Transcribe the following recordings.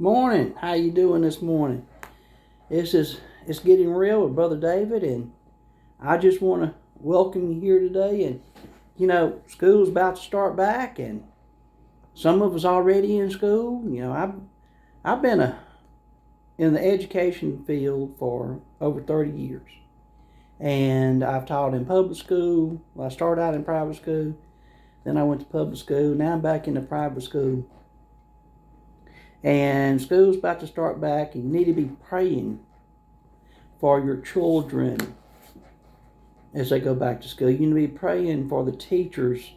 Morning. How you doing this morning? It's getting real with Brother David, and I just want to welcome you here today. And school's about to start back, and some of us already in school. I've been in the education field for over 30 years, and I've taught in public school. Well, I started out in private school, then I went to public school. Now I'm back in the private school. And school's about to start back, and you need to be praying for your children as they go back to school. You need to be praying for the teachers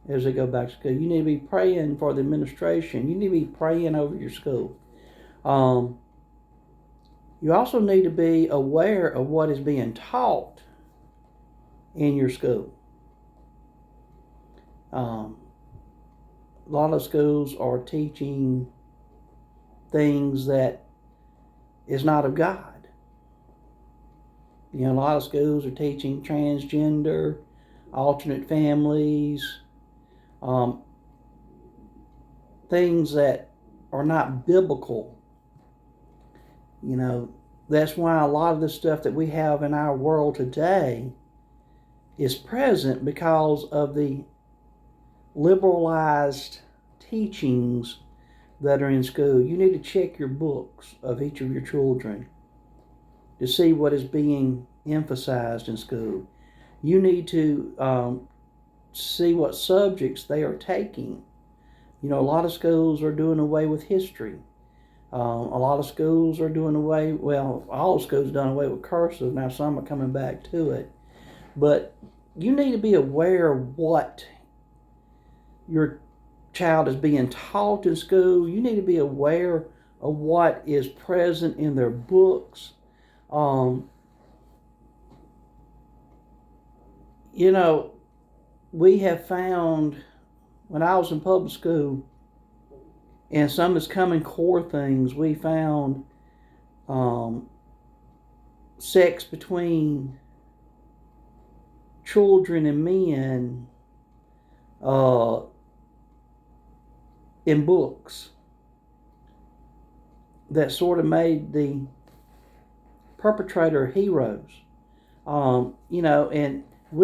as they go back to school. You need to be praying for the administration. You need to be praying over your school. You also need to be aware of what is being taught in your school. A lot of schools are teaching things that is not of God. A lot of schools are teaching transgender, alternate families, things that are not biblical. That's why a lot of the stuff that we have in our world today is present because of the liberalized teachings that are in school. You need to check your books of each of your children to see what is being emphasized in school. You need to see what subjects they are taking. A lot of schools are doing away with history. A lot of schools are doing away, all schools are doing away with cursive. Now some are coming back to it. But you need to be aware of what your child is being taught in school. You need to be aware of what is present in their books. We have found, when I was in public school, and some of the Common Core things, we found sex between children and men in books that sort of made the perpetrator heroes. And we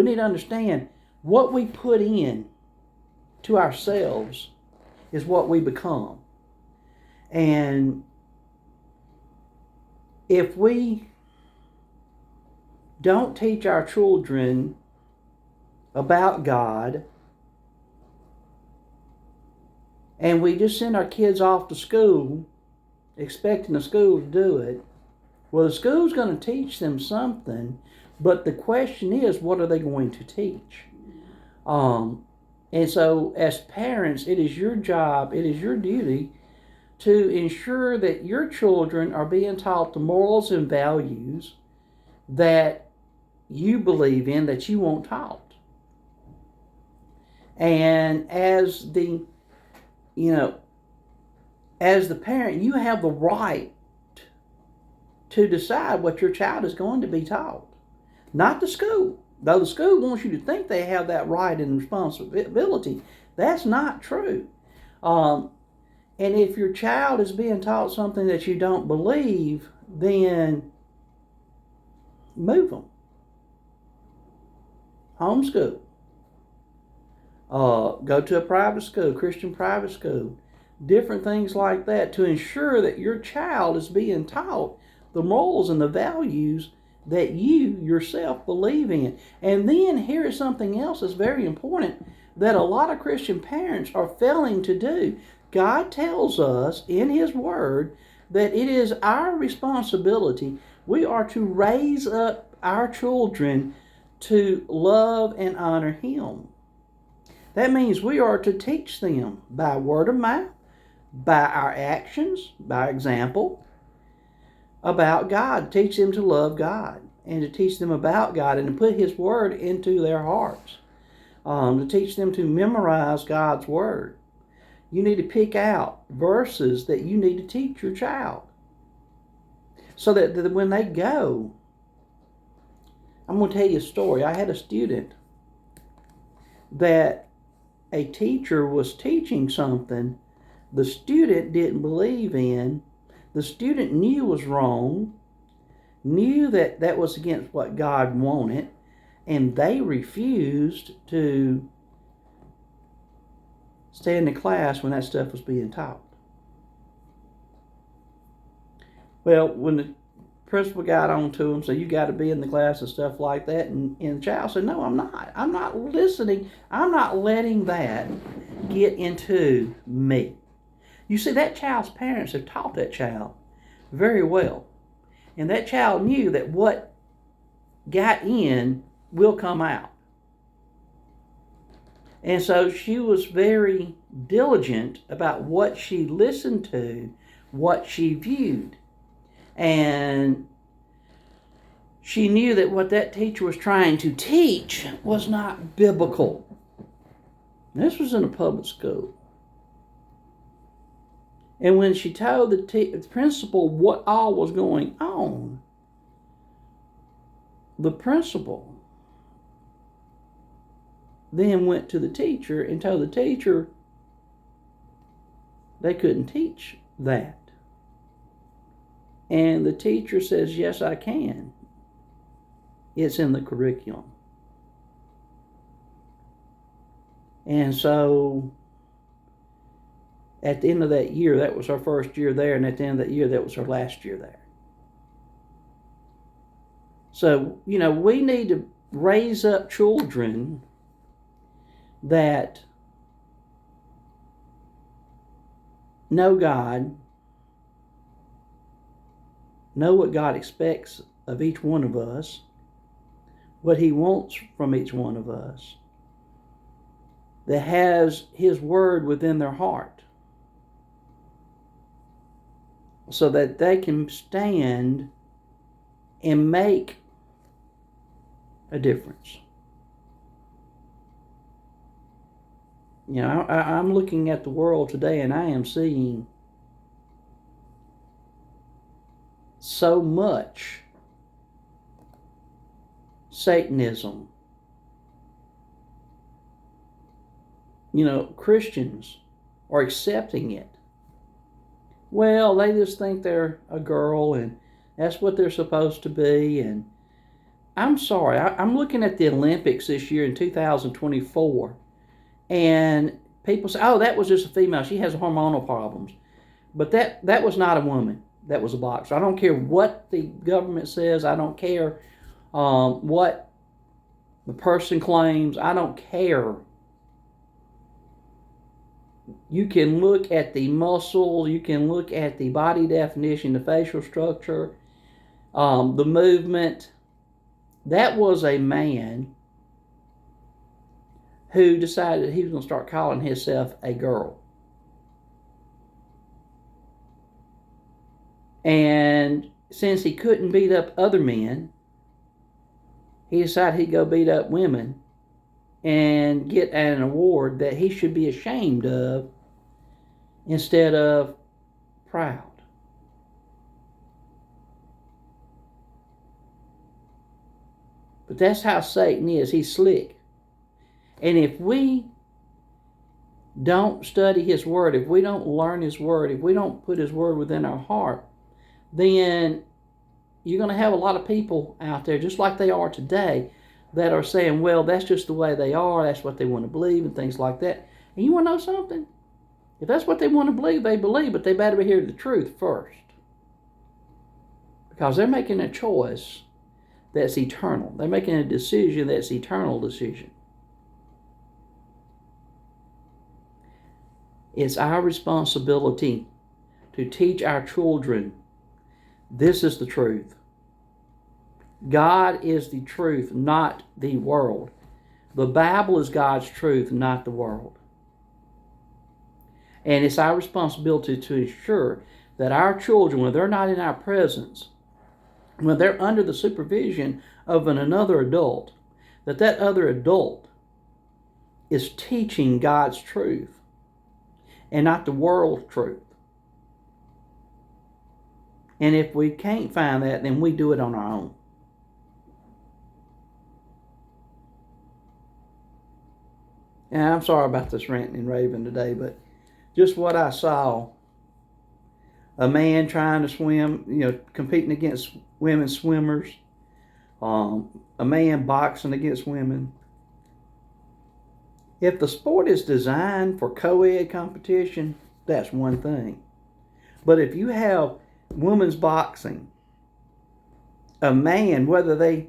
need to understand what we put in to ourselves is what we become. And if we don't teach our children about God, and we just send our kids off to school expecting the school to do it, well, the school's going to teach them something, but the question is, what are they going to teach? And so as parents, it is your job, it is your duty to ensure that your children are being taught the morals and values that you believe in, that you want taught. And as the parent, you have the right to decide what your child is going to be taught. Not the school. Though the school wants you to think they have that right and responsibility, that's not true. And if your child is being taught something that you don't believe, then move them. Homeschool. Go to a private school, Christian private school. Different things like that to ensure that your child is being taught the morals and the values that you yourself believe in. And then here is something else that's very important that a lot of Christian parents are failing to do. God tells us in His Word that it is our responsibility. We are to raise up our children to love and honor Him. That means we are to teach them by word of mouth, by our actions, by example, about God. Teach them to love God and to teach them about God and to put His Word into their hearts. To teach them to memorize God's Word. You need to pick out verses that you need to teach your child so that when they go, I'm going to tell you a story. I had a student that a teacher was teaching something the student didn't believe in, the student knew was wrong, knew that that was against what God wanted, and they refused to stay in the class when that stuff was being taught. Well, when the principal got on to him, said, you got to be in the class and stuff like that, and the child said, no, I'm not. I'm not listening. I'm not letting that get into me. You see, that child's parents have taught that child very well. And that child knew that what got in will come out. And so she was very diligent about what she listened to, what she viewed. And she knew that what that teacher was trying to teach was not biblical. This was in a public school. And when she told the principal what all was going on, the principal then went to the teacher and told the teacher they couldn't teach that. And the teacher says, yes, I can. It's in the curriculum. And so at the end of that year, that was her first year there, and at the end of that year, that was her last year there. So, we need to raise up children that know God, know what God expects of each one of us, what He wants from each one of us, that has His Word within their heart, so that they can stand and make a difference. I'm looking at the world today, and I am seeing so much Satanism. Christians are accepting it. Well, they just think they're a girl and that's what they're supposed to be. And I'm sorry, I'm looking at the Olympics this year in 2024, and people say, oh, that was just a female. She has hormonal problems. But that was not a woman. That was a boxer. I don't care what the government says. I don't care what the person claims. I don't care. You can look at the muscle. You can look at the body definition, the facial structure, the movement. That was a man who decided he was going to start calling himself a girl. And since he couldn't beat up other men, he decided he'd go beat up women and get an award that he should be ashamed of instead of proud. But that's how Satan is. He's slick. And if we don't study His Word, if we don't learn His Word, if we don't put His Word within our heart, then you're going to have a lot of people out there, just like they are today, that are saying, well, that's just the way they are, that's what they want to believe, and things like that. And you want to know something? If that's what they want to believe, they believe, but they better hear the truth first. Because they're making a choice that's eternal. They're making a decision that's eternal decision. It's our responsibility to teach our children this is the truth. God is the truth, not the world. The Bible is God's truth, not the world. And it's our responsibility to ensure that our children, when they're not in our presence, when they're under the supervision of another adult, that other adult is teaching God's truth and not the world's truth. And if we can't find that, then we do it on our own. And I'm sorry about this ranting and raving today, but just what I saw. A man trying to swim, competing against women swimmers. A man boxing against women. If the sport is designed for co-ed competition, that's one thing. But if you have women's boxing, a man, whether they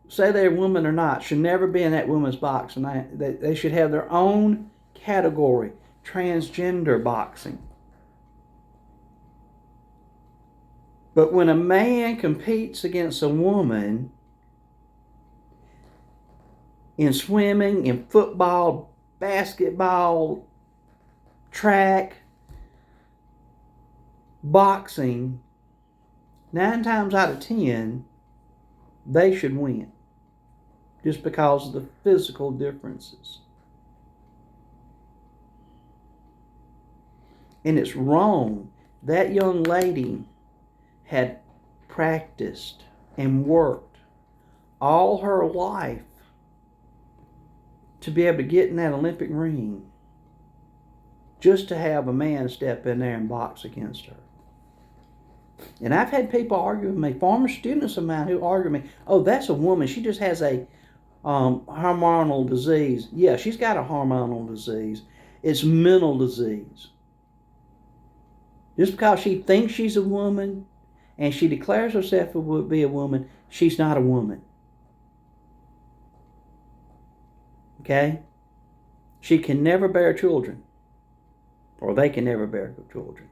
say they're a woman or not, should never be in that women's boxing. They should have their own category, transgender boxing. But when a man competes against a woman in swimming, in football, basketball, track, boxing, 9 times out of 10, they should win. Just because of the physical differences. And it's wrong. That young lady had practiced and worked all her life to be able to get in that Olympic ring, just to have a man step in there and box against her. And I've had people argue with me, former students of mine who argue with me, oh, that's a woman, she just has a hormonal disease. Yeah, she's got a hormonal disease. It's mental disease. Just because she thinks she's a woman and she declares herself to be a woman, she's not a woman. Okay? She can never bear children. Or they can never bear children.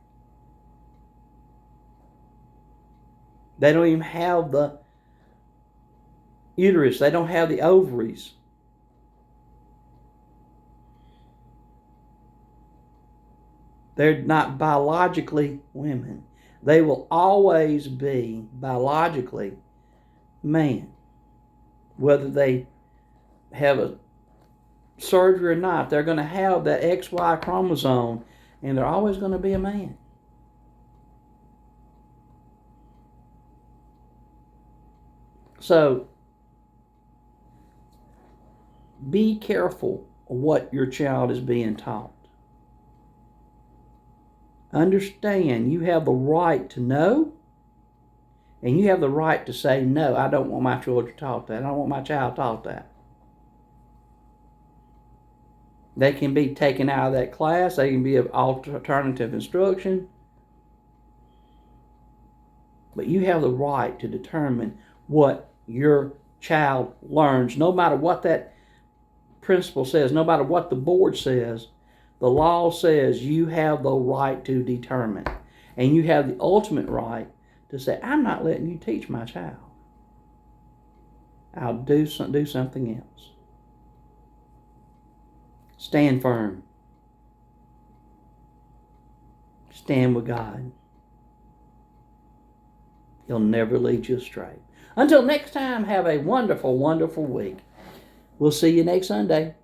They don't even have the uterus. They don't have the ovaries. They're not biologically women. They will always be biologically man. Whether they have a surgery or not, they're going to have that XY chromosome, and they're always going to be a man. So, be careful of what your child is being taught. Understand you have the right to know, and you have the right to say, no, I don't want my children taught that. I don't want my child taught that. They can be taken out of that class. They can be of alternative instruction. But you have the right to determine what your child learns, no matter what that principal says, no matter what the board says. The law says you have the right to determine. And you have the ultimate right to say, I'm not letting you teach my child. I'll do something else. Stand firm. Stand with God. He'll never lead you astray. Until next time, have a wonderful, wonderful week. We'll see you next Sunday.